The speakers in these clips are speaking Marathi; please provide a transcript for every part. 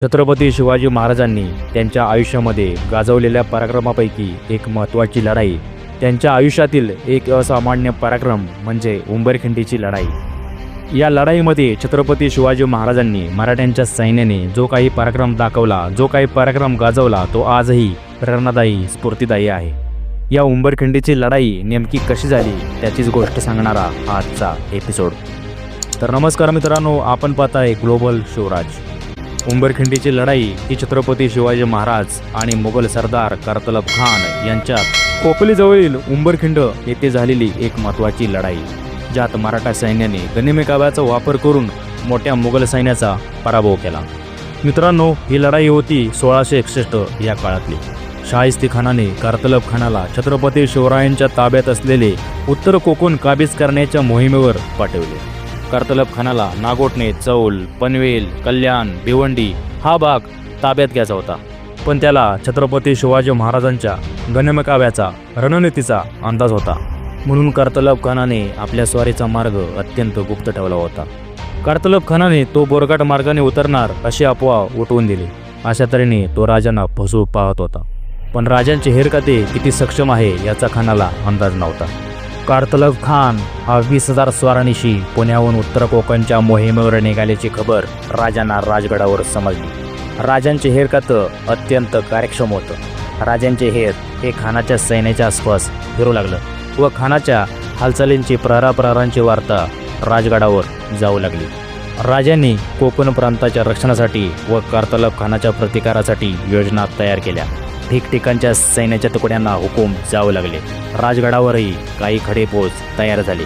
छत्रपती शिवाजी महाराजांनी त्यांच्या आयुष्यामध्ये गाजवलेल्या पराक्रमापैकी एक महत्त्वाची लढाई, त्यांच्या आयुष्यातील एक असामान्य पराक्रम म्हणजे उंबरखिंडीची लढाई। या लढाईमध्ये छत्रपती शिवाजी महाराजांनी मराठ्यांच्या सैन्याने जो काही पराक्रम दाखवला, जो काही पराक्रम गाजवला, तो आजही प्रेरणादायी, स्फूर्तिदायी आहे। या उंबरखिंडीची लढाई नेमकी कशी झाली त्याचीच गोष्ट सांगणारा हा आजचा एपिसोड। तर नमस्कार मित्रांनो, आपण पाहताय ग्लोबल शिवराज। उंबरखिंडीची लढाई ही छत्रपती शिवाजी महाराज आणि मुघल सरदार करतलब खान यांच्यात खोपलीजवळील उंबरखिंड येथे झालेली एक महत्त्वाची लढाई, ज्यात मराठा सैन्याने गनिमी-काव्याचा वापर करून मोठ्या मुघल सैन्याचा पराभव केला। मित्रांनो, ही लढाई होती 1661 या काळातली। शाहिस्ते खानाने करतलब खानाला छत्रपती शिवरायांच्या ताब्यात असलेले उत्तर कोकण काबीज करण्याच्या मोहिमेवर पाठवले। करतलब खानाला नागोठणे, चौल, पनवेल, कल्याण, भिवंडी हा भाग ताब्यात घ्यायचा होता, पण त्याला छत्रपती शिवाजी महाराजांच्या गनिमी-काव्याचा, रणनीतीचा अंदाज होता। म्हणून करतलब खानाने आपल्या स्वारीचा मार्ग अत्यंत गुप्त ठेवला होता। करतलब खानाने तो बोरघाट मार्गाने उतरणार अशी अफवा उठवून दिली। अशा तऱ्हेने तो राजांना फसवू पाहत होता, पण राजांचे हेरकाते किती सक्षम आहे याचा खानाला अंदाज नव्हता। करतलब खान हा 20,000 स्वारांनिशी पुण्याहून उत्तर कोकणच्या मोहिमेवर निघाल्याची खबर राजांना राजगडावर समजली। राजांचे हेरकातं अत्यंत कार्यक्षम होतं। राजांचे हेर हे खानाच्या सैन्याच्या आसपास फिरू लागलं व खानाच्या हालचालींची प्रहरांची वार्ता राजगडावर जाऊ लागली। राजांनी कोकण प्रांताच्या रक्षणासाठी व करतलब खानाच्या प्रतिकारासाठी योजना तयार केल्या। ठिकठिकाणच्या सैन्याच्या तुकड्यांना हुकूम जाऊ लागले। राजगडावरही काही खडेपोच तयार झाले।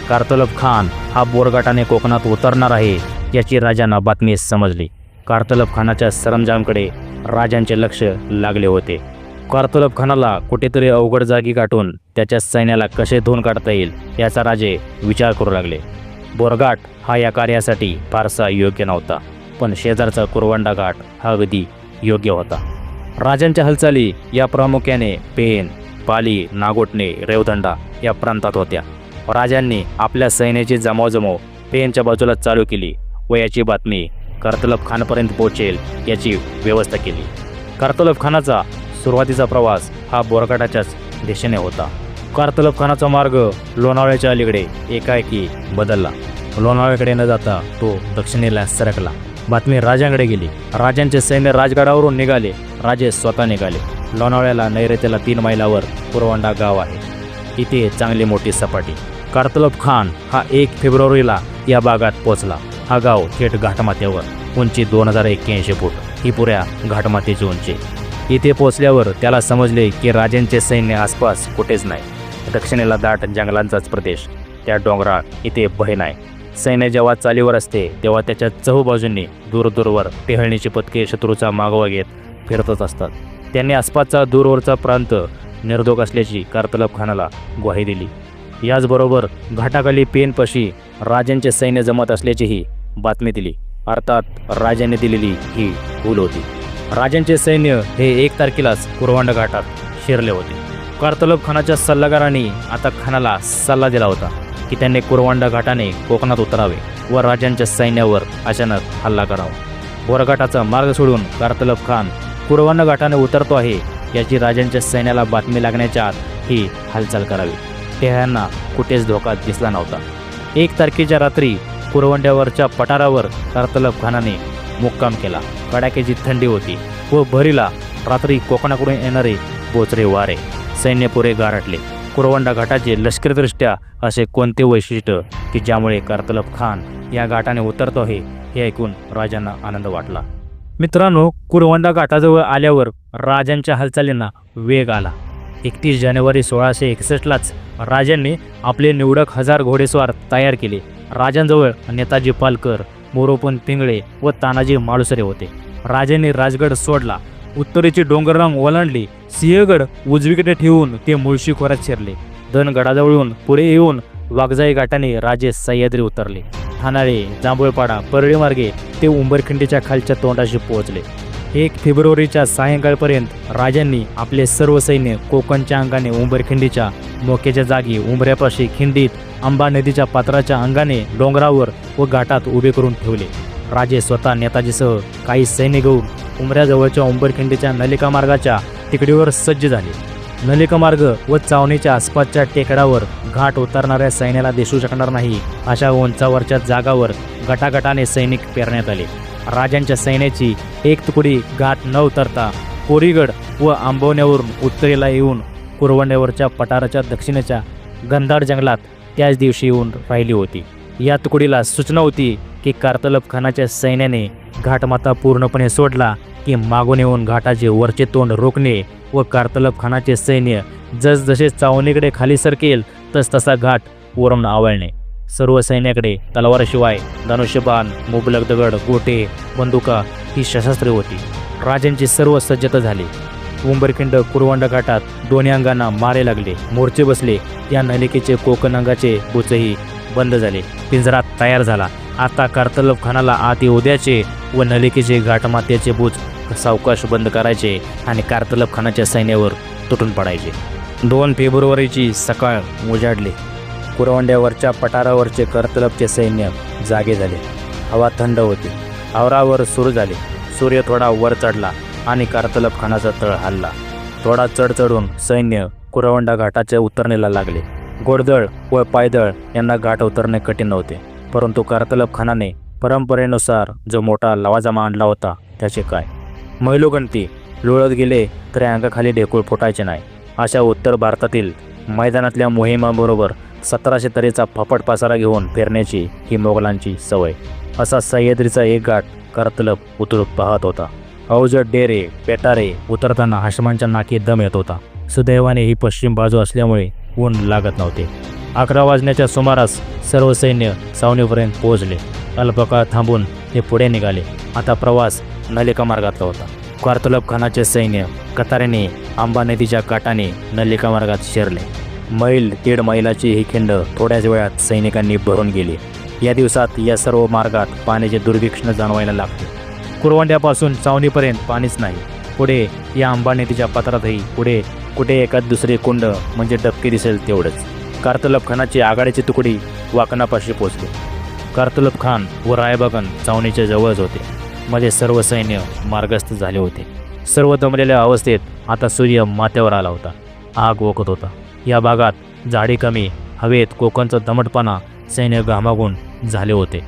करतलब खान हा बोरघाटाने कोकणात उतरणार आहे याची राजांना बातमी समजली। करतलब खानाच्या सरंजामकडे राजांचे लक्ष लागले होते। करतलब खानाला कुठेतरी अवघड जागी गाठून त्याच्या सैन्याला कसे धुवून काढता येईल याचा राजे विचार करू लागले। बोरघाट हा या कार्यासाठी फारसा योग्य नव्हता, पण शेजारचा कुरवंडा घाट हा अगदी योग्य होता। राजांच्या हालचाली या प्रामुख्याने पेन, पाली, नागोठणे, रेवदंडा या प्रांतात होत्या। राजांनी आपल्या सैन्याची जमावजमाव पेनच्या बाजूला चालू केली व याची बातमी करतलब खानापर्यंत पोहोचेल याची व्यवस्था केली। करतलब खानाचा सुरुवातीचा प्रवास हा बोरघाटाच्याच दिशेने होता। करतलब खानाचा मार्ग लोणावळ्याच्या अलीकडे एकाएकी बदलला। लोणावळ्याकडे न जाता तो दक्षिणेला सरकला। बातमी राजांकडे गेली। राजांचे सैन्य राजगडावरून निघाले। राजे स्वतः निघाले। लोणावळ्याला नैऋत्येला 3 मैलावर कुरवंडा गाव आहे। इथे चांगली मोठी सपाटी। करतलब खान हा 1 फेब्रुवारीला या भागात पोहोचला। हा गाव थेट घाटमाथ्यावर, उंची 2081 फूट ही पुऱ्या घाटमाथ्याची उंची। इथे पोहोचल्यावर त्याला समजले की राजांचे सैन्य आसपास कुठेच नाही। दक्षिणेला दाट जंगलांचाच प्रदेश, त्या डोंगराळ, इथे भय नाही। सैन्य जेव्हा चालीवर असते तेव्हा त्याच्या चहूबाजूंनी दूरदूरवर टेहळणीची पथके शत्रूचा मागोवा घेत फिरतच असतात। त्यांनी आसपासचा दूरवरचा प्रांत निर्दोष असल्याची करतलब खानाला ग्वाही दिली। याचबरोबर घाटाखाली पेनपाशी राजांचे सैन्य जमत असल्याचीही बातमी दिली। अर्थात राजांनी दिलेली ही भूल होती। राजांचे सैन्य हे 1 तारखेलाच कुरवंडा घाटात शिरले होते। करतलब खानाच्या सल्लागारांनी आता खानाला सल्ला दिला होता की त्यांनी कुरवंडा घाटाने कोकणात उतरावे व राजांच्या सैन्यावर अचानक हल्ला करावा। बोरघाटाचा मार्ग सोडून करतलब खान कुरवंडा घाटाने उतरतो आहे याची राजांच्या सैन्याला बातमी लागण्याच्या आत ही हालचाल करावी। टेहळ्यांना कुठेच धोका दिसला नव्हता। 1 तारखेच्या रात्री कुरवंड्यावरच्या पठारावर करतलब खानाने मुक्काम केला। कडाक्याची थंडी होती व भरीला रात्री कोकणाकडून येणारे बोचरे वारे सैन्य पुरे गारटले। कुरवंडा घाटाचे लष्करीदृष्ट्या असे कोणते वैशिष्ट्य की ज्यामुळे करतलब खान या घाटाने उतरतो आहे हे ऐकून राजांना आनंद वाटला। मित्रांनो, कुरवंडा घाटाजवळ आल्यावर राजांच्या हालचालींना वेग आला। 31 जानेवारी 1661लाच राजांनी आपले निवडक 1000 घोडेस्वार तयार केले। राजांजवळ नेताजी पालकर, मोरोपंत पिंगळे व तानाजी मालुसरे होते। राजांनी राजगड सोडला, उत्तरेची डोंगररांग ओलांडली। सिंहगड उजवीकडे ठेवून ते मुळशी खोऱ्यात शिरले। धनगडाजवळून पुढे येऊन वाघजाई घाटाने राजे सह्याद्री उतरले। ठाणाळे, जांभूळपाडा, परळी मार्गे ते उंबरखिंडीच्या खालच्या तोंडाशी पोहोचले। 1 फेब्रुवारीच्या सायंकाळपर्यंत राजांनी आपले सर्व सैन्य कोकणच्या अंगाने उंबरखिंडीच्या मोक्याच्या जागी उंबऱ्यापाशी खिंडीत आंबा नदीच्या पात्राच्या अंगाने डोंगरावर व घाटात उभे करून ठेवले। राजे स्वतः नेताजीसह काही सैन्य घेऊन उमऱ्याजवळच्या उंबरखिंडीच्या नलिका मार्गाच्या तिकडीवर सज्ज झाले. नलिका मार्ग व चावणीच्या आसपासच्या टेकडावर घाट उतरणाऱ्या सैन्याला दिसू शकणार नाही अशा उंचावरच्या जागावर गटागटाने सैनिक पेरण्यात आले. राजांच्या सैन्याची एक तुकडी घाट न उतरता कोरीगड व आंबवण्यावरून उत्तरेला येऊन कुरवंड्यावरच्या पठाराच्या दक्षिणेच्या गंधाड जंगलात त्याच दिवशी येऊन राहिली होती. या तुकडीला सूचना होती की कार्तलब खानाच्या सैन्याने घाटमाथा पूर्णपणे सोडला की मागून येऊन घाटाचे वरचे तोंड रोखणे व कार्तलब खानाचे सैन्य जसजसे चावणीकडे खाली सरकेल तसा घाट वरून आवळणे. सर्व सैन्याकडे तलवारशिवाय धनुष्यबाण, मुबलक दगड, गोटे, बंदुका ही शस्त्रे होती. राजांची सर्व सज्जता झाली. उंबरखिंड कुरवंडा घाटात दोन्ही अंगांना मारे लागले. मोर्चे बसले. या नलिकेचे कोकण अंगाचे बुचही बंद झाले. पिंजरा तयार झाला. आता कार्तलब खानाला आत येऊ द्यायचे व नलिकेचे घाटमाथ्याचे बुच सावकाश बंद करायचे आणि कार्तलब खानाच्या सैन्यावर तुटून पडायचे. 2 फेब्रुवारीची सकाळ उजाडली. कुरवंड्यावरच्या पठारावरचे कार्तलबचे सैन्य जागे झाले. हवा थंड होती. आवरावर सुरू झाले. सूर्य थोडा वर चढला आणि कार्तलब खानाचा तळ हलला. थोडा चढ चढून सैन्य कुरवंडा घाटाच्या उतरणीला लागले. घोडदळ व पायदळ यांना घाट उतरणे कठीण नव्हते, परंतु कार्तलब खानाने परंपरेनुसार जो मोठा लवाजमा आणला होता त्याचे काय. मैलोगणती लोळत गेले तरी अंगाखाली ढेकूळ फुटायचे नाही. अशा उत्तर भारतातील मैदानातल्या मोहिमाबरोबर 1700 तऱ्हेचा फापट पासारा घेऊन फिरण्याची ही मोगलांची सवय. असा सह्याद्रीचा एक घाट कार्तलब उतरून पाहत होता. अवजड डेरे पेटारे उतरताना हाशमांच्या नाकी दम येत होता. सुदैवाने ही पश्चिम बाजू असल्यामुळे ऊन लागत नव्हते. 11 वाजण्याच्या सुमारास सर्व सैन्य चावणीपर्यंत पोहोचले. अल्पकाळ थांबून ते पुढे निघाले. आता प्रवास नलिका मार्गातला होता. कार्तलब खानाचे सैन्य कतारेने आंबा नदीच्या काठाने नलिका मार्गात शिरले. मैल 1.5 मैलाची ही खिंड थोड्याच वेळात सैनिकांनी भरून गेली. या दिवसात या सर्व मार्गात पाण्याचे दुर्भिक्ष्ण जाणवायला लागते. कुरवंड्यापासून चावणीपर्यंत पाणीच नाही. पुढे या आंबा नदीच्या पात्रातही पुढे कुठे एखाद दुसरे कुंड म्हणजे डबके दिसेल तेवढंच. कार्तलब खानाची आघाडीची तुकडी वाकणापाशी पोचली. कार्तलब खान व रायबगन चावणीच्या जवळच होते. मध्ये सर्व सैन्य मार्गस्थ झाले होते. सर्व दमलेल्या अवस्थेत आता सूर्य माथ्यावर आला होता. आग ओकत होता. या भागात झाडी कमी, हवेत कोकणचा दमटपणा सैन्य घामाघून झाले होते.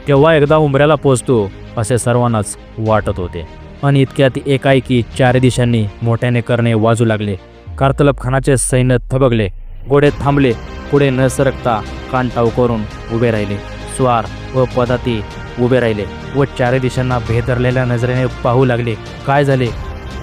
केव्हा एकदा उमऱ्याला पोचतो असे सर्वांनाच वाटत होते. आणि इतक्यात एकाएकी 4 दिशांनी मोठ्याने करणे वाजू लागले. कार्तलब खानाचे सैन्य थबकले. घोडे थांबले. पुढे न सरकता कान टाऊ करून उभे राहिले. स्वार व पदाती उभे राहिले व 4 दिशांना भेदरलेल्या नजरेने पाहू लागले. काय झाले?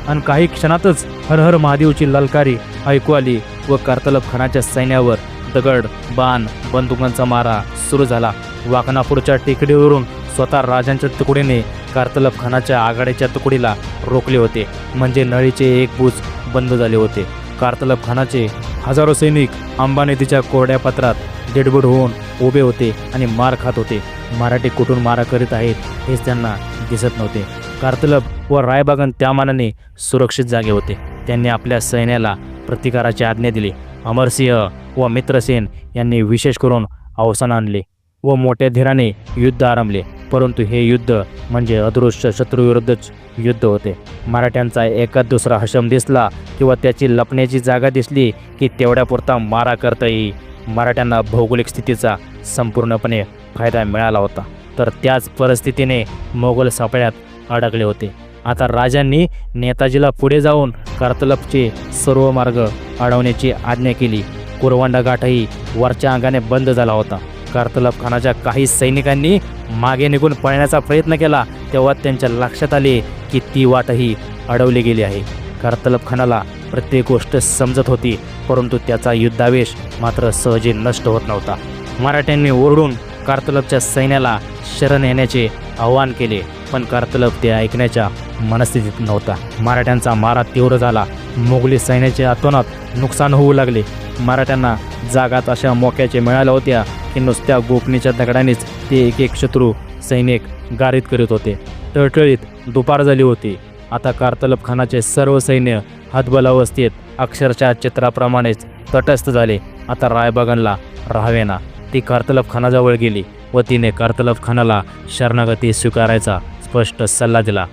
आणि काही क्षणातच हर हर महादेवची ललकारी ऐकू आली व कार्तलब खानाच्या सैन्यावर दगड, बाण, बंदुकांचा मारा सुरू झाला. वाकणापूरच्या टेकडीवरून स्वतः राजांच्या तुकडीने कार्तलब खानाच्या आघाडीच्या तुकडीला रोखले होते. म्हणजे नळीचे एक बुच बंद झाले होते. कार्तलब खानाचे हजारो सैनिक आंबा नदीच्या कोरड्या पात्रात देडबड होऊन उभे होते आणि मार खात होते. मराठी कुठून मारा करीत आहेत हेच त्यांना दिसत नव्हते. कार्तलब व रायबगन त्या मानाने सुरक्षित जागे होते. त्यांनी आपल्या सैन्याला प्रतिकाराची आज्ञा दिली. अमरसिंह व मित्रसेन यांनी विशेष करून अवसान आणले व मोठ्या धीराने युद्ध आरंभले. परंतु हे युद्ध म्हणजे अदृश्य शत्रूविरुद्धच युद्ध होते. मराठ्यांचा एकाच दुसरा हशम दिसला किंवा त्याची लपण्याची जागा दिसली की तेवढ्यापुरता मारा करता येई. मराठ्यांना भौगोलिक स्थितीचा संपूर्णपणे फायदा मिळाला होता. तर त्याच परिस्थितीने मोगल सापळ्यात अडकले होते. आता राजांनी नेताजीला पुढे जाऊन कार्तलबचे सर्व मार्ग अडवण्याची आज्ञा केली. कुरवंडा घाटही वरच्या अंगाने बंद झाला होता. कार्तलब खानाच्या काही सैनिकांनी मागे निघून पळण्याचा प्रयत्न केला. तेव्हा त्यांच्या लक्षात आले की ती वाटही अडवली गेली आहे. कार्तलब खानाला प्रत्येक गोष्ट समजत होती, परंतु त्याचा युद्धावेश मात्र सहजी नष्ट होत नव्हता. मराठ्यांनी ओरडून कार्तलबच्या सैन्याला शरण येण्याचे आवाहन केले, पण कार्तलब ते ऐकण्याच्या मनस्थितीत नव्हता. मराठ्यांचा मारा तीव्र झाला. मोगली सैन्याचे अतोनात नुकसान होऊ लागले. मराठ्यांना जागात अशा मोक्याचे मिळाल्या होत्या की नुसत्या गोपनीच्या दगडानेच ते एक एक शत्रू सैनिक गारीत करीत होते. टळटळीत दुपार झाली होती. आता कार्तलब खानाचे सर्व सैन्य हतबल अवस्थेत अक्षरशः चित्राप्रमाणेच तटस्थ झाले. आता रायबगनला राहावेना. ती कार्तलब खानाजवळ गेली. व तिने कारतलब खानाला शरणागती स्वीकारायचा स्पष्ट सल्ला दिला.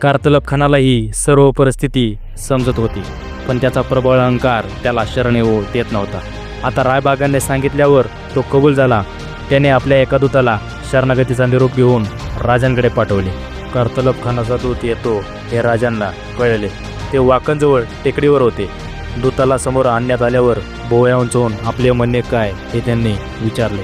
कारतलब खानालाही सर्व परिस्थिती समजत होती, पण त्याचा प्रबळ अहंकार त्याला शरण येऊ देत नव्हता. आता रायबागांनी सांगितल्यावर तो कबूल झाला. त्याने आपल्या एका दूताला शरणागतीचा निरोप घेऊन राजांकडे पाठवले. कारतलब खानाचा दूत येतो हे राजांना कळले. ते वाकणजवळ टेकडीवर होते. दूताला समोर आणण्यात आल्यावर भोवया उंचावून आपले म्हणणे काय हे त्यांनी विचारले.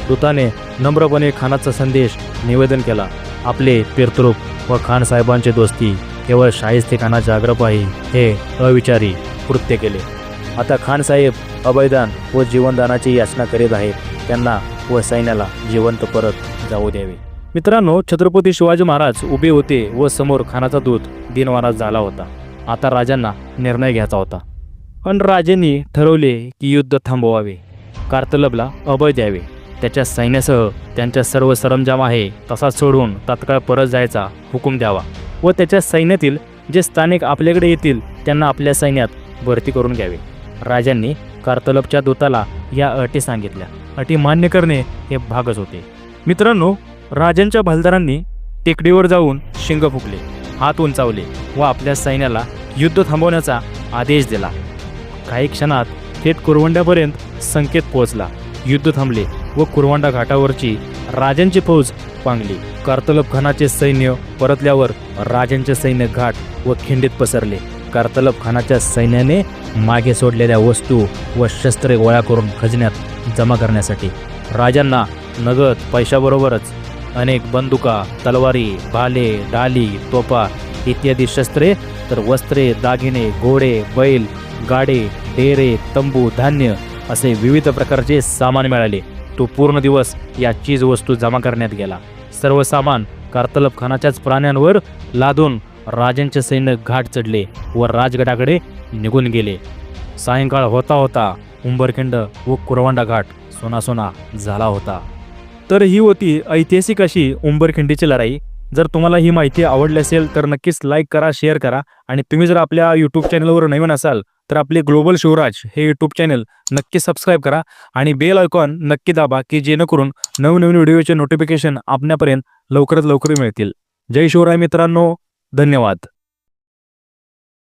दूताने नम्रपणे खानाचा संदेश निवेदन केला. आपले पितृरूप व खान साहेबांची दोस्ती केवळ शाहिस्ते खानाच्या आग्रपायी हे अविचारी कृत्य केले. आता खान साहेब अभयदान व जीवनदानाची याचना करीत आहेत. त्यांना व सैन्याला जिवंत परत जाऊ द्यावे. मित्रांनो, छत्रपती शिवाजी महाराज उभे होते व समोर खानाचा दूत दिनवाराज झाला होता. आता राजांना निर्णय घ्यायचा होता. पण राजांनी ठरवले की युद्ध थांबवावे, कारतलबला अभय द्यावे, त्याच्या सैन्यासह त्यांच्या सर्व सरंजाम आहे तसाच सोडून तात्काळ परत जायचा हुकूम द्यावा व त्याच्या सैन्यातील जे स्थानिक आपल्याकडे येतील त्यांना आपल्या सैन्यात भरती करून घ्यावे. राजांनी कारतलबच्या दूताला या अटी सांगितल्या. अटी मान्य करणे हे भागच होते. मित्रांनो, राजांच्या भलदारांनी टेकडीवर जाऊन शिंग फुकले, हात उंचावले व आपल्या सैन्याला युद्ध थांबवण्याचा आदेश दिला. काही क्षणात थेट कुरवंड्यापर्यंत संकेत पोहोचला. युद्ध थांबले व कुरवंडा घाटावरची राजांची फौज पांगली. कारतलब खानाचे सैन्य परतल्यावर राजांचे सैन्य घाट व खिंडीत पसरले. कारतलब खानाच्या सैन्याने मागे सोडलेल्या वस्तू व शस्त्रे गोळा करून खजिन्यात जमा करण्यासाठी राजांना नगद पैशाबरोबरच अनेक बंदुका, तलवारी, भाले, डाली, तोफा इत्यादी शस्त्रे, तर वस्त्रे, दागिने, घोडे, बैल, गाडे, डेरे, तंबू, धान्य असे विविध प्रकारचे सामान मिळाले. तो पूर्ण दिवस या चीज वस्तू जमा करण्यात गेला. सर्व सामान कारतलब खानाच्याच प्राण्यांवर लादून राजांचे सैन्य घाट चढले व राजगडाकडे निघून गेले. सायंकाळ होता होता उंबरखिंड व कुरवंडा घाट सोनासोना झाला होता. तर ही होती ऐतिहासिक अशी उंबरखिंडीची लढाई. जर तुम्हाला ही माहिती आवडली असेल तर नक्कीच लाईक करा, शेअर करा आणि तुम्ही जर आपल्या यूट्यूब चॅनलवर नवीन असाल तर आपले ग्लोबल शिवराज हे यूट्यूब चॅनल नक्की सबस्क्राईब करा आणि बेल आयकॉन नक्की दाबा की जेणेकरून नवनवीन व्हिडिओचे नोटिफिकेशन आपल्यापर्यंत लवकरात लवकर मिळतील. जय शिवराय मित्रांनो, धन्यवाद.